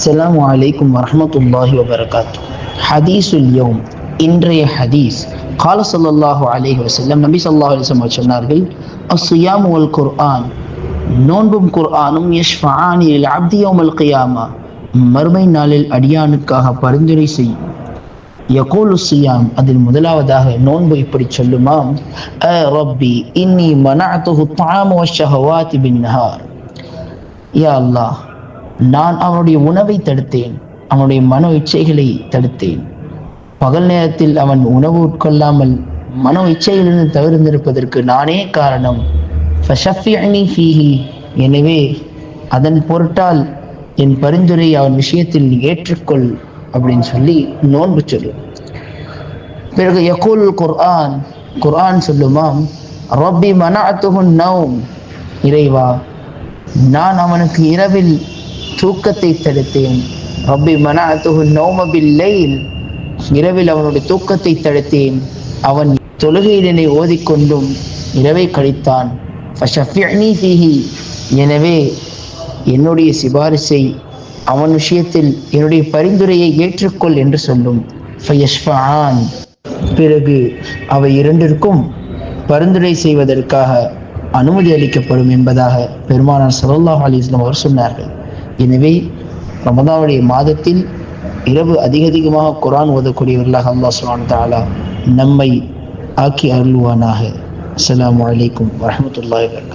அஸ்ஸலாமு அலைக்கும் வரஹ்மத்துல்லாஹி வபரகாத்து. ஹதீஸுல் யௌம், இன்றைய ஹதீஸ். கால ஸல்லல்லாஹு அலைஹி வஸல்லம், நபி ஸல்லல்லாஹு அலைஹி வஸல்லம் சொன்னார்கள், அஸ்ஸியாமு வல் குர்ஆன், நோன்பும் குர்ஆனும் யஷ்ஃபஆனி லில் அப்தி யௌமல் கியாமா, மறுமை நாளில் அடியானுக்காக பரிந்துரை செய்யும். யகூலு ஸியாம், அதில் முதலாவதாக நோன்பு இப்படி சொல்லுமாம், ரப்பி இன்னி மனஅதுஹு த்ஆம வஷ்ஷஹவாத்தி பின்னஹார். யா அல்லாஹ், நான் அவனுடைய உணவை தடுத்தேன், அவனுடைய மனோ இச்சைகளை தடுத்தேன். பகல் நேரத்தில் அவன் உணவு உட்கொள்ளாமல் மனோ இச்சையிலிருந்து தவிர்த்திருப்பதற்கு நானே காரணம். ஃபஷஃபிஅனி ஃபீஹி, எனவே அதன் பொருட்டால் என் பரிந்துரை அவன் விஷயத்தில் ஏற்றுக்கொள் அப்படின்னு சொல்லி நோன்பு சொல்லும். பிறகு யகூல் குர்ஆன், குர்ஆன் சொல்லுமாம், ரப்பி மனஅதுஹு நௌம், இறைவா நான் அவனுக்கு இரவில் தூக்கத்தை தடுத்தேன். ரப்பி மனஅதுஹு நௌம பில்லைல், இரவில் அவனுடைய தூக்கத்தை தடுத்தேன். அவன் தொழுகையினை ஓதிக்கொண்டும் இரவை கழித்தான். ஃபஷஃபிஅனி ஃபீஹி, எனவே என்னுடைய சிபாரிசை அவன் விஷயத்தில் என்னுடைய பரிந்துரையை ஏற்றுக்கொள் என்று சொல்லும். ஃபயஷ்ஃபஆன், பிறகு அவை இரண்டிற்கும் பரிந்துரை செய்வதற்காக அனுமதி அளிக்கப்படும் என்பதாக பெருமானார் ஸல்லல்லாஹு அலைஹி வஸல்லம் அவர் சொன்னார்கள். எனவே ரமதானுடைய மாதத்தில் இரவு அதிகமாக குர்ஆன் ஓதக்கூடியவர்களாக அல்லாஹ் சுப்ஹானஹு வ தஆலா நம்மை ஆக்கி அருள்வானாக. அஸ்ஸலாமு அலைக்கும் வரஹ்மத்துல்லாஹி வபரகாத்துஹு.